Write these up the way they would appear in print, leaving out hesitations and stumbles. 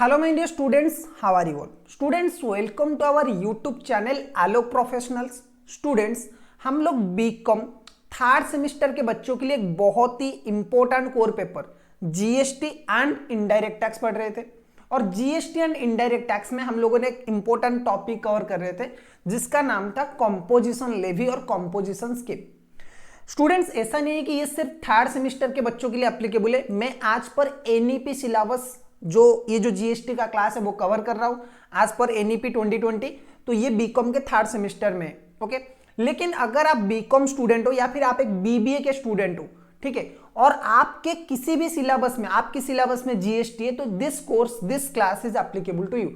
Hello my dear students, how are you all? Students, welcome to our YouTube channel Alok professionals. Students, हम लोग BCom third semester के बच्चों के लिए एक बहुत ही important core paper GST and indirect tax पढ़ रहे थे। और जीएसटी एंड इनडायरेक्ट टैक्स में हम लोगों ने एक इंपॉर्टेंट टॉपिक कवर कर रहे थे जिसका नाम था कॉम्पोजिशन लेवी और कॉम्पोजिशन स्कीम। स्टूडेंट्स, ऐसा नहीं है कि ये सिर्फ थर्ड सेमेस्टर के बच्चों के लिए एप्लीकेबल है। मैं आज पर एनईपी सिलेबस ये जो जीएसटी का क्लास है वो कवर कर रहा हूं आज पर एनईपी 2020। तो ये बीकॉम के थर्ड सेमेस्टर में, ओके। लेकिन अगर आप बीकॉम स्टूडेंट हो या फिर आप एक बीबीए के स्टूडेंट हो, ठीक है, और आपके किसी भी सिलेबस में आपकी सिलेबस में जीएसटी है, तो this class is applicable to you.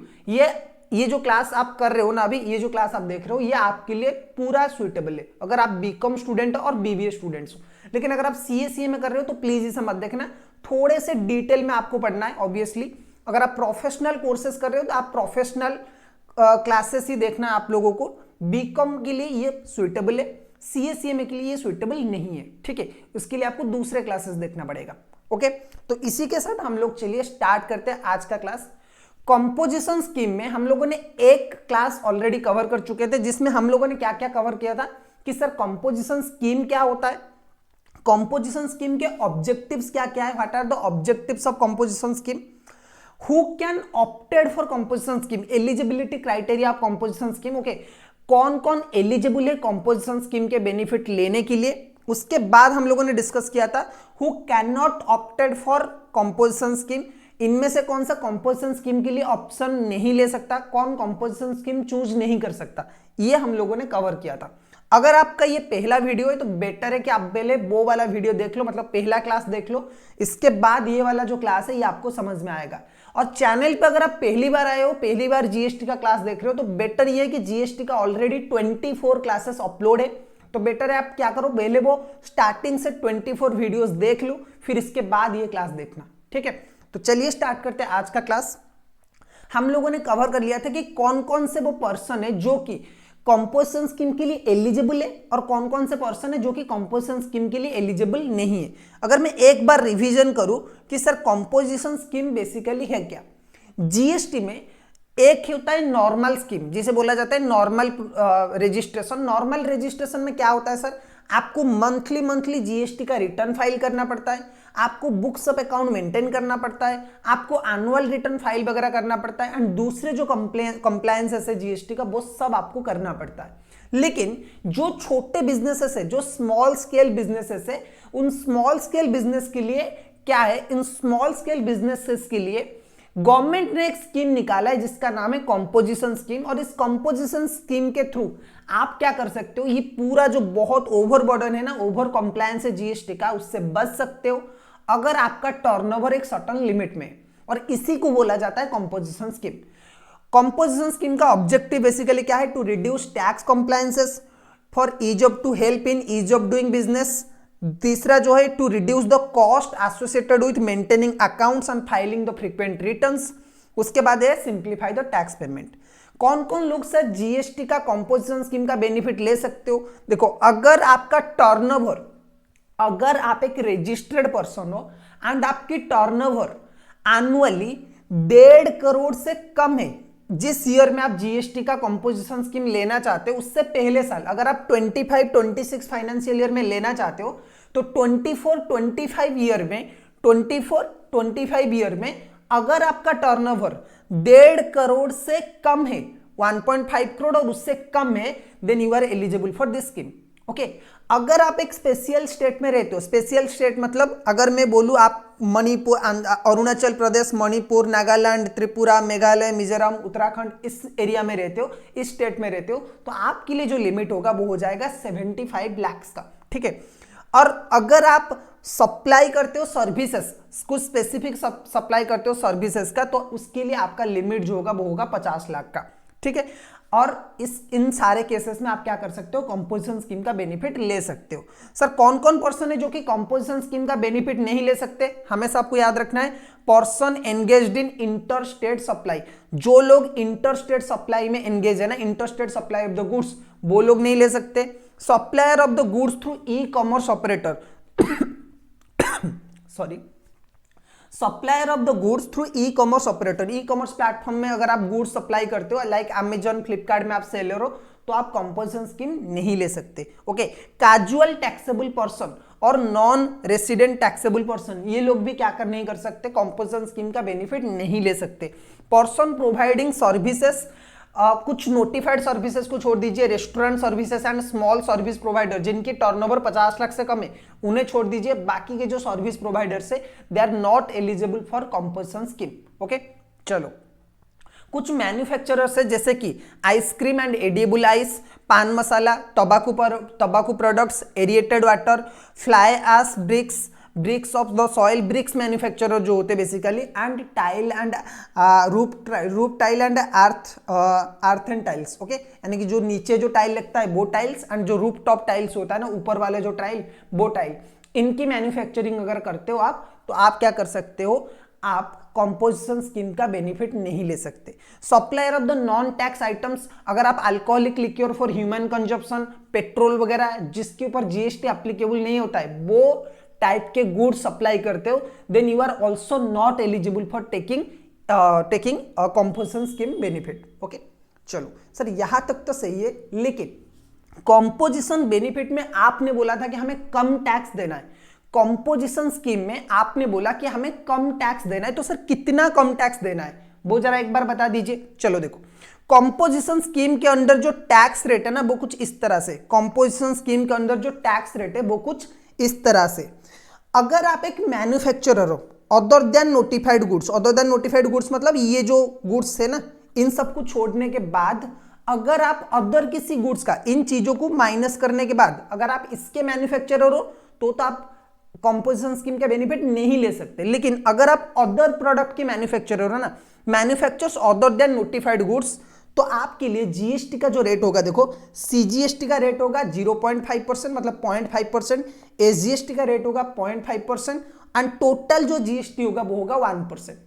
ये जो क्लास आप कर रहे हो ना, अभी ये जो क्लास आप देख रहे हो, ये आपके लिए पूरा सुइटेबल है अगर आप बीकॉम स्टूडेंट हो और बीबीए स्टूडेंट्स हो। लेकिन अगर आप सीए में कर रहे हो तो प्लीज इसे मत देखना, थोड़े से डिटेल में आपको पढ़ना है। ऑब्वियसली अगर आप प्रोफेशनल कोर्सेज कर रहे हो तो आप प्रोफेशनल क्लासेस ही देखना है आप लोगों को। बीकॉम के लिए ये सुइटेबल है, सीए के लिए ये सुइटेबल नहीं है, ठीक है। उसके लिए आपको दूसरे क्लासेस देखना पड़ेगा, ओके। तो इसी के साथ हम लोग चलिए स्टार्ट करते हैं आज का क्लास। कॉम्पोजिशन स्कीम में हम लोगों ने एक क्लास ऑलरेडी कवर कर चुके थे जिसमें हम लोगों ने क्या क्या कवर किया था कि सर कॉम्पोजिशन स्कीम क्या होता है, कॉम्पोजिशन स्कीम के ऑब्जेक्टिव्स क्या क्या है, what are the objectives of composition scheme, who can opted for composition scheme, eligibility criteria of composition scheme, okay. कौन कौन एलिजिबल है कॉम्पोजिशन स्कीम के बेनिफिट लेने के लिए। उसके बाद हम लोगों ने डिस्कस किया था who can not opted for composition scheme, इनमें से कौन सा कॉम्पोजिशन स्कीम के लिए ऑप्शन नहीं ले सकता, कौन कॉम्पोजिशन स्कीम चूज नहीं कर सकता, ये हम लोगों ने कवर किया था। अगर आपका ये पहला वीडियो है तो बेटर है कि आप पहले वो वाला वीडियो देख लो, मतलब पहला क्लास देख लो, इसके बाद ये वाला जो क्लास है ये आपको समझ में आएगा। और चैनल पे अगर आप पहली बार आए हो, पहली बार जीएसटी का क्लास देख रहे हो, तो बेटर ये है कि जीएसटी का ऑलरेडी 24 क्लासेस अपलोड है, तो बेटर है आप क्या करो, पहले वो स्टार्टिंग से 24 वीडियोस देख लो, फिर इसके बाद ये क्लास देखना, ठीक है। तो चलिए स्टार्ट करते हैं आज का क्लास। हम लोगों ने कवर कर लिया था कि कौन कौन से वो पर्सन है जो कि कॉम्पोजिशन स्कीम के लिए एलिजिबल है और कौन कौन से पर्सन है जो कि कॉम्पोजिशन स्कीम के लिए एलिजिबल नहीं है। अगर मैं एक बार रिवीजन करूं कि सर कॉम्पोजिशन स्कीम बेसिकली है क्या, जीएसटी में एक होता है नॉर्मल स्कीम जिसे बोला जाता है नॉर्मल रजिस्ट्रेशन। नॉर्मल रजिस्ट्रेशन में क्या होता है सर, आपको मंथली जीएसटी का रिटर्न फाइल करना पड़ता है, आपको बुक्स ऑफ अकाउंट मेंटेन करना पड़ता है, आपको एनुअल रिटर्न फाइल वगैरह करना पड़ता है, एंड दूसरे जो कंप्लायंसेस है जीएसटी का वो सब आपको करना पड़ता है। लेकिन जो छोटे बिजनेसेस है, जो स्मॉल स्केल बिजनेसेस है, उन स्मॉल स्केल बिजनेस के लिए क्या है, इन स्मॉल स्केल बिजनेसेस के लिए गवर्नमेंट ने एक स्कीम निकाला है जिसका नाम है कॉम्पोजिशन स्कीम। और इस कॉम्पोजिशन स्कीम के थ्रू आप क्या कर सकते हो, ये पूरा जो बहुत ओवर बर्डन है ना, ओवर कॉम्प्लायंस है जीएसटी का, उससे बच सकते हो अगर आपका टर्नओवर एक सर्टेन लिमिट में, और इसी को बोला जाता है कॉम्पोजिशन स्कीम। कॉम्पोजिशन स्कीम का ऑब्जेक्टिव बेसिकली क्या है, to reduce tax compliances, for ease of to help in ease of doing business. तीसरा जो है to reduce the cost associated with maintaining accounts and filing the frequent returns. उसके बाद है simplify the tax payment. कौन कौन लोग sir GST का कॉम्पोजिशन स्कीम का बेनिफिट ले सकते हो, देखो अगर आपका टर्नओवर, अगर आप एक रजिस्टर्ड पर्सन हो एंड आपकी टर्नओवर एनुअली 1.5 करोड़ से कम है, जिस ईयर में आप जीएसटी का कॉम्पोजिशन स्कीम लेना चाहते हो उससे पहले साल, अगर आप 25-26 फाइनेंशियल ईयर में लेना चाहते हो तो 24-25 ईयर में अगर आपका टर्नओवर 1.5 करोड़ से कम है, 1.5 करोड़ और उससे कम है, then you are eligible for this scheme, okay. अगर आप एक स्पेशल स्टेट में रहते हो, स्पेशल स्टेट मतलब अगर मैं बोलूं आप मणिपुर, अरुणाचल प्रदेश, मणिपुर, नागालैंड, त्रिपुरा, मेघालय, मिजोरम, उत्तराखंड, इस एरिया में रहते हो, इस स्टेट में रहते हो, तो आपके लिए जो लिमिट होगा वो हो जाएगा 75 लाख का, ठीक है। और अगर आप सप्लाई करते हो सर्विसेज, कुछ स्पेसिफिक सप्लाई करते हो सर्विसेज का, तो उसके लिए आपका लिमिट जो होगा वो होगा 50 लाख का, ठीक है। और इन सारे केसेस में आप क्या कर सकते हो, कॉम्पोजिशन स्कीम का बेनिफिट ले सकते हो। सर कौन कौन पर्सन है जो कि कॉम्पोजिशन स्कीम का बेनिफिट नहीं ले सकते, हमेशा आपको याद रखना है, person engaged in inter state supply. जो लोग इंटर स्टेट सप्लाई में एंगेज है ना, inter state supply of the goods, वो लोग नहीं ले सकते। Supplier of the goods through e commerce operator sorry supplier of the goods through e commerce operator, e commerce platform में अगर आप गुड्स सप्लाई करते हो लाइक अमेजॉन फ्लिपकार्ट में आप सेलर हो तो आप कंपोजिशन स्कीम नहीं ले सकते। ओके, कैजुअल टैक्सेबल पर्सन और नॉन रेसिडेंट टैक्सेबल पर्सन ये लोग भी क्या कर नहीं कर सकते, कंपोजिशन स्कीम का बेनिफिट नहीं ले सकते। पर्सन प्रोवाइडिंग सर्विसेज, कुछ नोटिफाइड सर्विसेज को छोड़ दीजिए, restaurant services and small service provider जिनकी टर्नओवर 50 लाख से कम है उन्हें छोड़ दीजिए, बाकी के जो सर्विस प्रोवाइडर्स है they are not eligible for composition scheme. Okay, चलो कुछ मैन्युफैक्चरर्स है जैसे कि ice cream and edible ice, paan masala, tambaku products, aerated water, fly ash bricks, bricks of the soil, bricks manufacturer जो होते basically, and tile and roof tile and earth and tiles. Okay, यानी कि जो नीचे जो टाइल लगता है वो टाइल्स एंड जो रूप टॉप टाइल्स होता है ना ऊपर वाले जो टाइल वो टाइल, इनकी मैन्युफैक्चरिंग अगर करते हो आप तो आप क्या कर सकते हो, आप कंपोजिशन स्कीम का बेनिफिट नहीं ले सकते। Supplier of the non tax items, अगर आप alcoholic liquor for human consumption, petrol वगैरह जिसके ऊपर जीएसटी एप्लीकेबल नहीं होता है वो टाइप के गुड्स सप्लाई करते हो, then you are also not eligible for taking composition scheme benefit. Okay, चलो सर यहां तक तो सही है, लेकिन कंपोजिशन बेनिफिट में आपने बोला था कि हमें कम टैक्स देना है, कंपोजिशन स्कीम में आपने बोला कि हमें कम टैक्स देना है, तो सर कितना कम टैक्स देना है वो जरा एक बार बता दीजिए। चलो देखो, कंपोजिशन स्कीम के अंदर जो टैक्स रेट है ना वो कुछ इस तरह से, कंपोजिशन स्कीम के अंदर जो टैक्स रेट है वो कुछ इस तरह से। अगर आप एक मैन्युफैक्चरर हो other than notified goods, other than notified goods मतलब ये जो गुड्स है ना इन सबको छोड़ने के बाद अगर आप अदर किसी गुड्स का, इन चीजों को माइनस करने के बाद अगर आप इसके मैन्युफैक्चरर हो तो आप कंपोजिशन स्कीम का बेनिफिट नहीं ले सकते। लेकिन अगर आप अदर प्रोडक्ट के मैन्युफैक्चरर हो ना, manufacturers other than notified goods, तो आपके लिए जीएसटी का जो रेट होगा, देखो सीजीएसटी का रेट होगा 0.5% मतलब 0.5%, एसजीएसटी का रेट होगा 0.5% एंड टोटल जो जीएसटी होगा वो होगा 1%।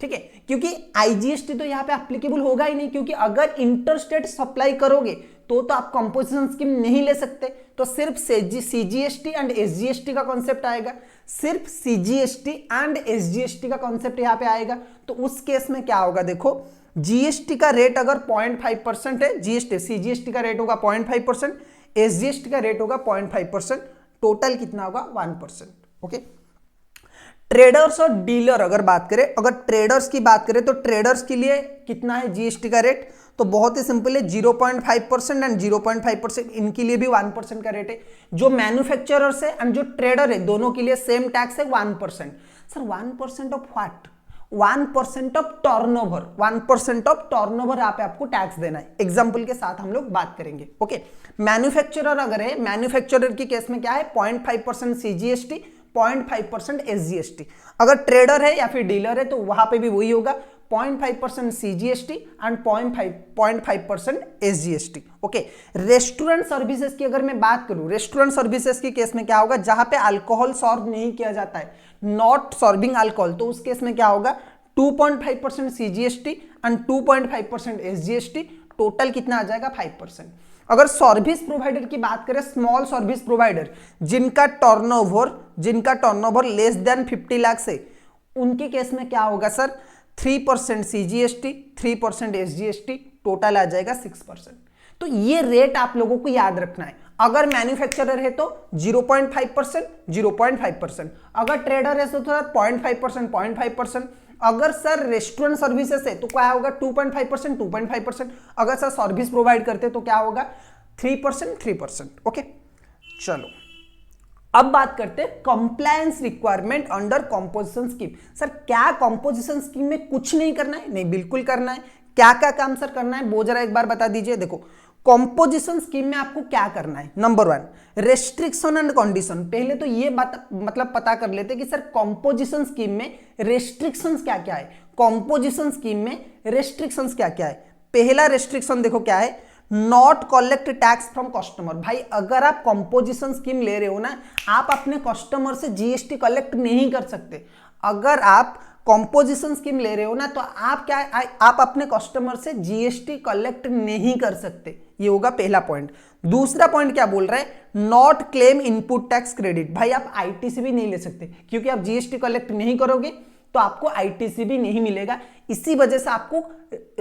ठीक है, क्योंकि आईजीएसटी तो यहां पे एप्लीकेबल होगा ही नहीं, क्योंकि अगर इंटरस्टेट सप्लाई करोगे तो आप कंपोजिशन स्कीम नहीं ले सकते, तो सिर्फ सीजीएसटी एंड एसजीएसटी का कॉन्सेप्ट आएगा, सिर्फ सीजीएसटी एंड एसजीएसटी का कॉन्सेप्ट यहां पे आएगा। तो उस केस में क्या होगा, देखो जीएसटी का रेट अगर 0.5% है, जीएसटी सीजीएसटी का रेट होगा 0.5%, एसजीएसटी का रेट होगा 0.5%, टोटल कितना होगा 1%। ओके, ट्रेडर्स और डीलर अगर बात करें, अगर ट्रेडर्स की बात करें तो ट्रेडर्स के लिए कितना है जीएसटी का रेट, तो बहुत ही सिंपल है 0.5% एंड 0.5%, इनके लिए भी 1% का रेट है। जो मैन्युफैक्चरर्स है एंड जो ट्रेडर है दोनों के लिए सेम टैक्स है 1%। Sir 1% of what, 1% of turnover, 1% of turnover यहाँ पे आपको टैक्स देना है। एग्जांपल के साथ हम लोग बात करेंगे। ओके, मैन्युफैक्चरर अगर है, मैन्युफैक्चरर की केस में क्या है 0.5% सीजीएसटी, 0.5% एसजीएसटी। अगर ट्रेडर है या फिर डीलर है तो वहां पे भी वही होगा 0.5% CGST and 0.5% SGST. Okay, restaurant services की अगर मैं बात करूं, रेस्टोरेंट सर्विसेज की केस में क्या होगा, जहां पे अल्कोहल सर्व नहीं किया जाता है, नॉट सर्विंग अल्कोहल, तो उस केस में क्या होगा 2.5% सीजीएसटी एंड 2.5% एसजीएसटी, टोटल कितना आ जाएगा 5%। अगर सर्विस प्रोवाइडर की बात करें, स्मॉल सर्विस प्रोवाइडर जिनका टर्नओवर लेस देन 50 लाख से, उनके केस में क्या होगा सर 3% सीजीएसटी, 3% एसजीएसटी, टोटल आ जाएगा 6%। तो ये रेट आप लोगों को याद रखना है। अगर मैन्युफैक्चरर है तो 0.5%, 0.5%, अगर ट्रेडर है तो 0.5%, 0.5%, अगर सर रेस्टोरेंट सर्विसेज है तो क्या होगा 2.5%, 2.5%, अगर सर सर्विस प्रोवाइड करते तो क्या होगा 3%, 3%। ओके, चलो अब बात करते हैं compliance requirement under composition scheme. Sir क्या कंपोजिशन स्कीम में कुछ नहीं करना है? नहीं, बिल्कुल करना है। क्या क्या काम सर करना है वो जरा एक बार बता दीजिए। देखो कंपोजिशन स्कीम में आपको क्या करना है, नंबर 1 रेस्ट्रिक्शन एंड कंडीशन। पहले तो ये बात मतलब पता कर लेते कि सर कंपोजिशन स्कीम में रेस्ट्रिक्शंस क्या क्या है। कंपोजिशन स्कीम में रेस्ट्रिक्शंस क्या क्या है? पहला रेस्ट्रिक्शन देखो क्या है, not collect tax from customer. भाई अगर आप कंपोजिशन स्कीम ले रहे हो ना, आप अपने कस्टमर से जीएसटी कलेक्ट नहीं कर सकते। अगर आप कॉम्पोजिशन स्कीम ले रहे हो ना, तो आप क्या आप अपने कस्टमर से जीएसटी कलेक्ट नहीं कर सकते, ये होगा पहला पॉइंट। दूसरा पॉइंट क्या बोल रहा है, not claim input tax credit. भाई आप आईटीसी भी नहीं ले सकते, क्योंकि आप जीएसटी कलेक्ट नहीं करोगे तो आपको आईटीसी भी नहीं मिलेगा। इसी वजह से आपको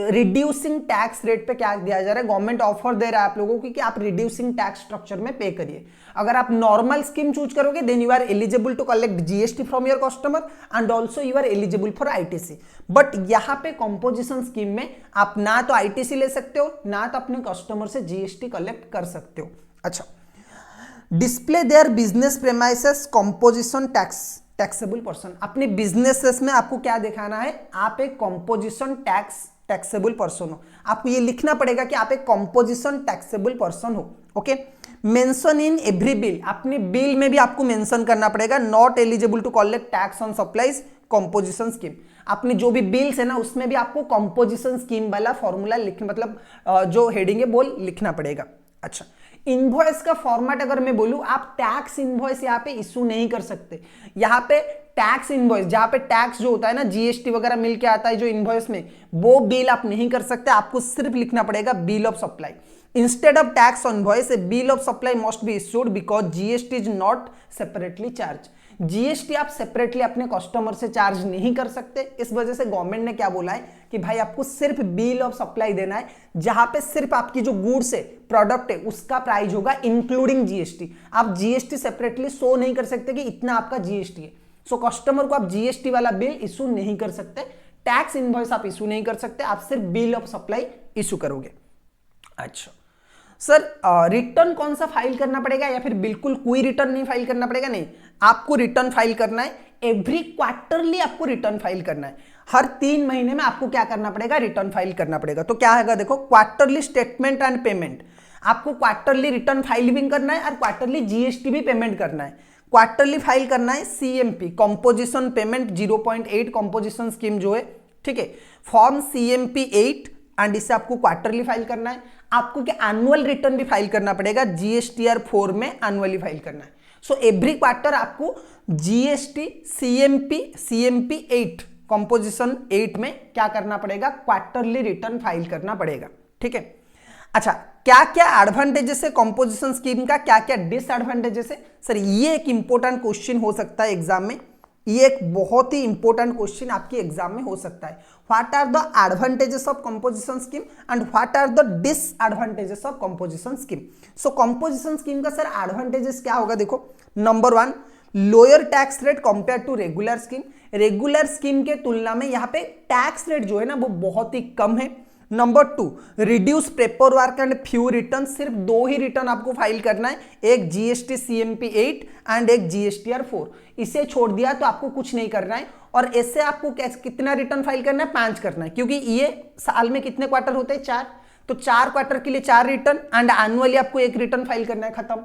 रिड्यूसिंग टैक्स रेट पे क्या दिया जा रहा है, गवर्नमेंट ऑफर दे रहा है आप लोगों को कि आप रिड्यूसिंग टैक्स स्ट्रक्चर में पे करिए। अगर आप नॉर्मल स्कीम चूज करोगे then you are eligible to collect GST from your customer and also you are eligible for ITC. But यहां पे कंपोजिशन स्कीम में आप ना तो आईटीसी ले सकते हो, ना तो अपने कस्टमर से जीएसटी कलेक्ट कर सकते हो। अच्छा, display their business premises composition taxable person. अपने बिजनेसेस में आपको क्या दिखाना है, आप एक कंपोजिशन टैक्सेबल पर्सन हो। आपको ये लिखना पड़ेगा कि आप एक कंपोजिशन टैक्सेबल पर्सन हो। Okay, mention in every bill, अपने बिल में भी आपको मेंशन करना पड़ेगा not eligible to collect tax on supplies composition scheme. अपने जो भी बिल्स है ना उसमें भी आपको कंपोजिशन स्कीम वाला फॉर्मूला मतलब जो हेडिंग है वो लिखना पड़ेगा। अच्छा, इनवॉइस का फॉर्मेट अगर मैं बोलूं, आप टैक्स इनवॉइस यहाँ पे इशू नहीं कर सकते। यहाँ पे टैक्स इनवॉइस, जहां पे टैक्स जो होता है ना जीएसटी वगैरह मिलके आता है जो इनवॉइस में, वो बिल आप नहीं कर सकते। आपको सिर्फ लिखना पड़ेगा bill of supply. Instead of tax invoice, A bill of supply must be issued because GST is not separately charge. GST आप सेपरेटली अपने कस्टमर से चार्ज नहीं कर सकते। इस वजह से गवर्नमेंट ने क्या बोला है कि भाई आपको सिर्फ बिल ऑफ सप्लाई देना है, जहां पे सिर्फ आपकी जो गुड्स है, प्रोडक्ट है, उसका प्राइस होगा इंक्लूडिंग जीएसटी। आप जीएसटी सेपरेटली शो नहीं कर सकते कि इतना आपका जीएसटी है। सो कस्टमर को आप जीएसटी वाला बिल इशू नहीं कर सकते, टैक्स इनवॉइस आप इशू नहीं कर सकते, आप सिर्फ बिल ऑफ सप्लाई इशू करोगे। अच्छा सर, रिटर्न कौन सा फाइल करना पड़ेगा या फिर बिल्कुल कोई रिटर्न नहीं फाइल करना पड़ेगा? नहीं, आपको रिटर्न फाइल करना है। एवरी क्वार्टरली आपको रिटर्न फाइल करना है। हर 3 महीने में आपको क्या करना पड़ेगा, रिटर्न फाइल करना पड़ेगा। तो क्या है, देखो, क्वार्टरली स्टेटमेंट एंड पेमेंट, आपको क्वार्टरली रिटर्न फाइल भी करना है और क्वार्टरली जीएसटी भी पेमेंट करना है। क्वार्टरली फाइल करना है CMP, composition payment 0.8 composition scheme जो है, ठीक है, फॉर्म सीएमपी 8, एंड इसे आपको क्वार्टरली फाइल करना है। आपको क्या एनुअल रिटर्न भी फाइल करना पड़ेगा, जीएसटीआर 4 में एनुअली फाइल करना है। सो एवरी क्वार्टर आपको जीएसटी सीएमपी 8 कंपोजिशन 8 में क्या करना पड़ेगा, क्वार्टरली रिटर्न फाइल करना पड़ेगा। ठीक है। अच्छा, क्या क्या एडवांटेजेस है कंपोजिशन स्कीम का, क्या क्या डिसएडवांटेजेस है? सर ये एक इंपॉर्टेंट क्वेश्चन हो सकता है एग्जाम में, ये एक बहुत ही इंपॉर्टेंट क्वेश्चन आपके एग्जाम में हो सकता है। What are the advantages of composition scheme and what are the disadvantages of composition scheme? So composition scheme का सर एडवांटेजेस क्या होगा, देखो, number 1, lower tax rate compare to regular scheme. Regular scheme के तुलना में यहाँ पे टैक्स रेट जो है ना वो बहुत ही कम है। Number 2, reduce paper work and few return, सिर्फ 2 ही रिटर्न आपको फाइल करना है, एक जीएसटी सीएमपी 8 एंड एक जीएसटीआर 4। इसे छोड़ दिया तो आपको कुछ नहीं करना है। और ऐसे आपको कितना रिटर्न फाइल करना है, 5 करना है, क्योंकि ये साल में कितने क्वार्टर होते हैं, 4, तो 4 क्वार्टर के लिए 4 रिटर्न एंड एनुअली आपको 1 रिटर्न फाइल करना है, खत्म।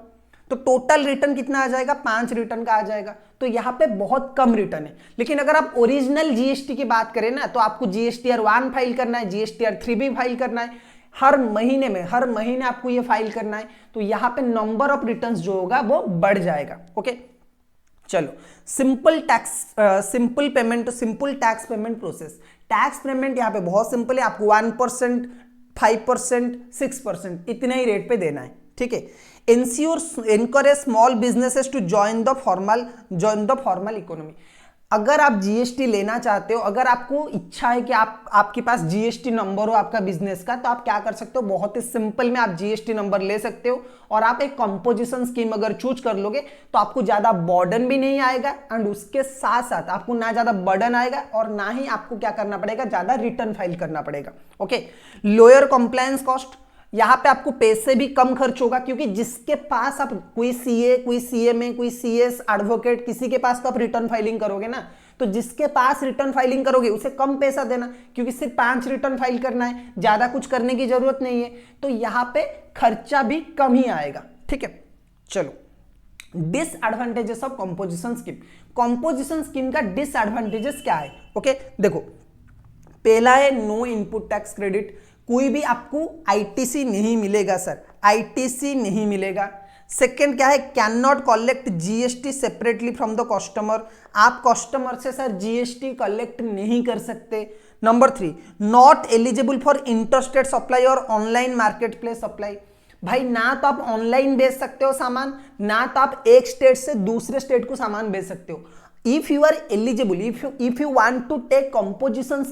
तो टोटल रिटर्न कितना आ जाएगा, 5 रिटर्न का आ जाएगा। तो यहाँ पे बहुत कम रिटर्न है। लेकिन अगर आप ओरिजिनल जीएसटी की बात करें ना, तो आपको जीएसटीआर 1 फाइल करना है, जीएसटीआर 3 भी फाइल करना है, हर महीने आपको ये फाइल करना है। तो यहाँ पे नंबर ऑफ रिटर्न्स जो होगा वो बढ़ जाएगा। ओके, चलो, simple tax payment process. Tax payment यहाँ पे बहुत सिंपल है, आपको 1%, 5%, 6% इतने ही रेट पे देना है। ठीक है। encourage small businesses to join the formal economy। अगर आप जीएसटी लेना चाहते हो, अगर आपको इच्छा है कि आपके पास जीएसटी नंबर हो आपका बिजनेस का, तो आप क्या कर सकते हो, बहुत ही सिंपल में आप जीएसटी नंबर ले सकते हो और आप एक कंपोजिशन स्कीम अगर चूज कर लोगे तो आपको ज्यादा बर्डन भी नहीं आएगा एंड उसके साथ साथ आपको ना ज्यादा बर्डन आएगा और ना ही आपको क्या करना पड़ेगा, ज्यादा रिटर्न फाइल करना पड़ेगा। ओके, लोअर कंप्लायंस कॉस्ट, यहां पे आपको पैसे भी कम खर्च होगा, क्योंकि जिसके पास आप कोई सीए, कोई सीएमए, कोई सीएस, एडवोकेट, किसी के पास तो आप रिटर्न फाइलिंग करोगे ना, तो जिसके पास रिटर्न फाइलिंग करोगे उसे कम पैसा देना, क्योंकि सिर्फ 5 रिटर्न फाइल करना है, ज्यादा कुछ करने की जरूरत नहीं है। तो यहां पे खर्चा भी कम ही आएगा। ठीक है। चलो, disadvantages of composition scheme. Composition scheme का डिसएडवांटेजेस क्या है? ओके, देखो, पहला है नो इनपुट टैक्स क्रेडिट, कोई भी आपको आईटीसी नहीं मिलेगा सर, आईटीसी नहीं मिलेगा। सेकेंड क्या है, can not collect GST separately from the customer, आप कस्टमर से सर जीएसटी कलेक्ट नहीं कर सकते। Number 3, not eligible for interstate supply और ऑनलाइन मार्केट प्लेस सप्लाई, भाई ना तो आप ऑनलाइन बेच सकते हो सामान, ना तो आप एक स्टेट से दूसरे स्टेट को सामान बेच सकते हो। If you are eligible, if you want to take composition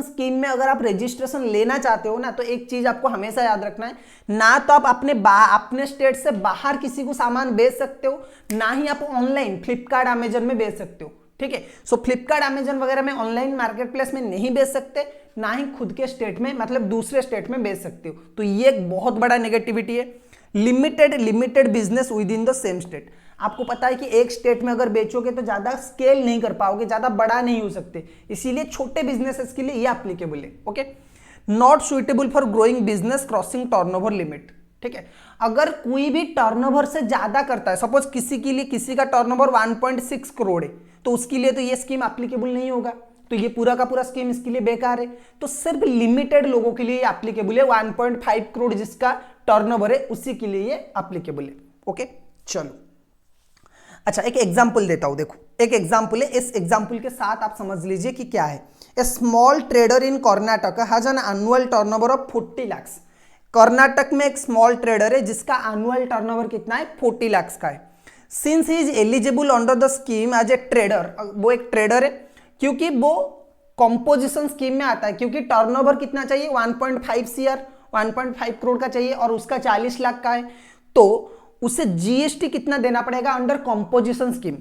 scheme में अगर आप रजिस्ट्रेशन लेना चाहते हो ना, तो एक चीज आपको हमेशा याद रखना है, ना तो आप अपने स्टेट से बाहर किसी को सामान बेच सकते हो, ना ही आप ऑनलाइन फ्लिपकार्ट अमेजन में बेच सकते हो। ठीक है, सो फ्लिपकार्ट अमेजन वगैरह में ऑनलाइन मार्केट प्लेस में नहीं बेच सकते, ना ही खुद के स्टेट में मतलब दूसरे स्टेट में बेच सकते हो। तो ये एक बहुत बड़ा नेगेटिविटी है। Limited business with in the same state, आपको पता है कि एक स्टेट में अगर बेचोगे तो ज्यादा स्केल नहीं कर पाओगे, ज्यादा बड़ा नहीं हो सकते, इसीलिए छोटे बिजनेसेस के लिए ये एप्लीकेबल है। Okay, not suitable for growing business crossing turnover limit. ठीक है, अगर कोई भी टर्नओवर से ज्यादा करता है, सपोज किसी का टर्नओवर 1.6 करोड़ है, तो उसके लिए तो ये स्कीम एप्लीकेबल नहीं होगा, तो ये पूरा का पूरा स्कीम इसके लिए बेकार है। तो सिर्फ लिमिटेड लोगों के लिए एप्लीकेबल है, 1.5 करोड़ जिसका टर्नओवर है उसी के लिए ये एप्लीकेबल है। ओके, चलो अच्छा एक एग्जांपल देता हूं, देखो एक एग्जांपल है, इस एग्जांपल के साथ आप समझ लीजिए कि क्या है। A small trader in Karnataka has an annual turnover of 40 lakh. Karnataka में एक स्मॉल ट्रेडर है जिसका एनुअल टर्नओवर कितना है, 40 लाख का है। Since he is eligible under the scheme as a trader, वो एक ट्रेडर है क्योंकि वो कंपोजिशन स्कीम में आता है, क्योंकि टर्नओवर कितना चाहिए 1.5 सीआर, 1.5 करोड़ का चाहिए और उसका 40 लाख का है, तो उसे जीएसटी कितना देना पड़ेगा अंडर कंपोजिशन स्कीम,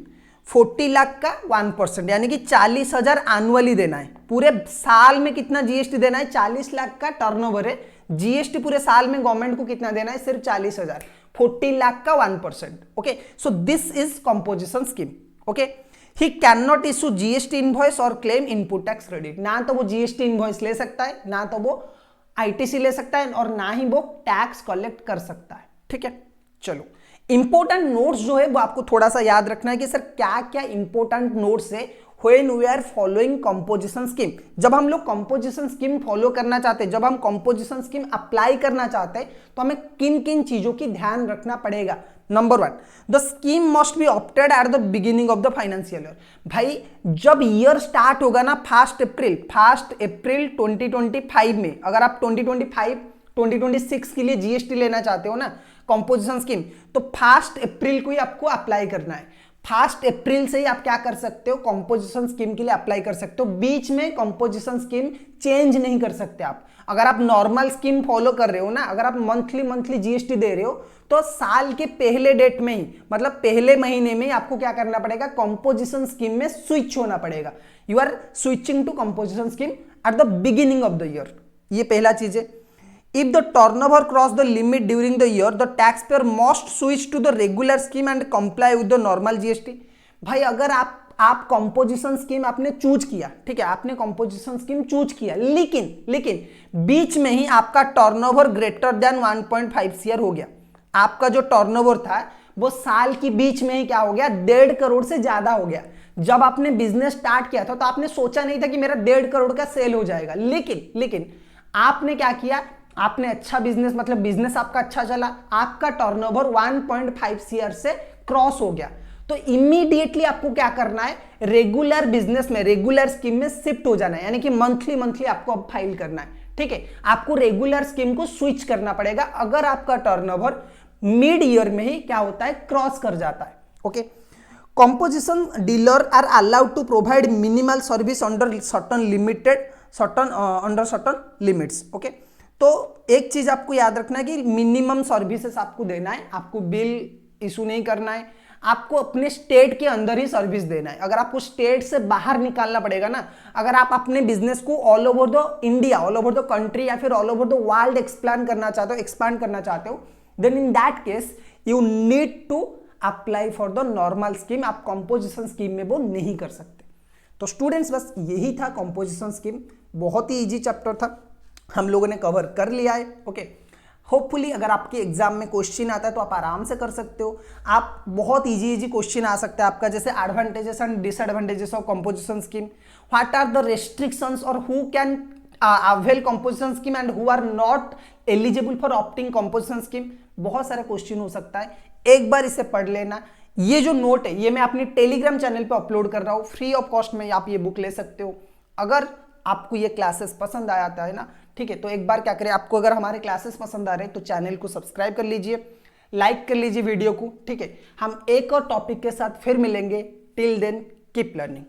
40 लाख का 1%, यानी कि 40,000 एनुअली देना है। पूरे साल में कितना जीएसटी देना है, 40 लाख का टर्नओवर है, जीएसटी पूरे साल में गवर्नमेंट को कितना देना है, सिर्फ 40,000, 40 लाख का 1%। Okay, so this is composition scheme. Okay, he can not issue GST invoice और क्लेम इनपुट टैक्स क्रेडिट, ना तो वो जीएसटी इनवॉइस ले सकता है, ना तो वो आईटीसी ले सकता है, और ना ही वो टैक्स कलेक्ट कर सकता है। ठीक है, चलो इंपोर्टेंट नोट्स जो है वो आपको थोड़ा सा याद रखना है कि सर क्या क्या इंपोर्टेंट नोट्स है when we are following composition scheme. जब हम लोग कंपोजिशन स्कीम फॉलो करना चाहते हैं, जब हम कंपोजिशन स्कीम अप्लाई करना चाहते हैं, तो हमें किन किन चीजों की ध्यान रखना पड़ेगा। Number 1, the scheme must be opted eight the beginning of the financial year. भाई जब ईयर स्टार्ट होगा ना 1 अप्रैल 2025 में, अगर आप 2026 के लिए जीएसटी लेना चाहते हो ना कंपोजिशन स्कीम, तो 1 अप्रैल को ही आपको अप्लाई करना है। 1 अप्रैल से ही आप क्या कर सकते हो, कंपोजिशन स्कीम के लिए अप्लाई कर सकते हो। बीच में कंपोजिशन स्कीम चेंज नहीं कर सकते आप। अगर आप नॉर्मल स्कीम फॉलो कर रहे हो ना, अगर आप मंथली जीएसटी दे रहे हो, तो साल के पहले डेट में ही, मतलब पहले महीने में ही आपको क्या करना पड़ेगा, कंपोजिशन स्कीम में स्विच होना पड़ेगा। You are switching to composition scheme at the beginning of the year, ये पहला चीज है। If the turnover cross the limit during the year, the taxpayer must switch to the regular scheme and comply with the normal GST। भाई अगर आप composition scheme आपने choose किया, ठीक है, आपने कंपोजिशन स्कीम चूज किया, लेकिन बीच में ही आपका टर्नओवर ग्रेटर देन 1.5 सीआर हो गया। आपका जो टर्नओवर था वो साल की बीच में ही क्या हो गया, 1.5 करोड़ से ज्यादा हो गया। जब आपने बिजनेस स्टार्ट किया था तो आपने सोचा नहीं था कि मेरा 1.5 करोड़ का सेल हो जाएगा, लेकिन आपने क्या किया, आपने अच्छा बिजनेस, मतलब बिजनेस आपका अच्छा चला, आपका टर्नओवर 1.5 सीआर से क्रॉस हो गया, तो इमीडिएटली आपको क्या करना है, रेगुलर बिजनेस में, रेगुलर स्कीम में शिफ्ट हो जाना है, यानी कि मंथली आपको अब फाइल करना है। ठीक है, आपको रेगुलर स्कीम को स्विच करना पड़ेगा अगर आपका टर्नओवर मिड ईयर में ही क्या होता है, क्रॉस कर जाता है। Okay, composition dealer are allowed to provide minimal service under certain limits. Okay, तो एक चीज आपको याद रखना है कि मिनिमम सर्विसेज आपको देना है, आपको बिल इशू नहीं करना है, आपको अपने स्टेट के अंदर ही सर्विस देना है। अगर आपको स्टेट से बाहर निकालना पड़ेगा ना, अगर आप अपने बिजनेस को all over the India, all over the country या फिर all over the world expand करना चाहते हो, then in that case you need to apply for the normal scheme. आप कंपोजिशन स्कीम में वो नहीं कर सकते। तो स्टूडेंट्स बस यही था कंपोजिशन स्कीम, बहुत ही इजी चैप्टर था, हम लोगों ने कवर कर लिया है। ओके, होपफुली अगर आपके एग्जाम में क्वेश्चन आता है तो आप आराम से कर सकते हो। आप बहुत इजी क्वेश्चन आ सकता है आपका, जैसे advantages and disadvantages of composition scheme, what are the restrictions और who can avail composition scheme and who are not eligible for opting composition scheme. बहुत सारा क्वेश्चन हो सकता है, एक बार इसे पढ़ लेना। ये जो नोट है ये मैं अपनी टेलीग्राम चैनल पे अपलोड कर रहा हूँ, फ्री ऑफ कॉस्ट में आप ये बुक ले सकते हो। अगर आपको ये क्लासेस पसंद आया था, है ना, ठीक है, तो एक बार क्या करें, आपको अगर हमारे क्लासेस पसंद आ रहे हैं तो चैनल को सब्सक्राइब कर लीजिए, लाइक कर लीजिए वीडियो को, ठीक है। हम एक और टॉपिक के साथ फिर मिलेंगे। Till then keep learning.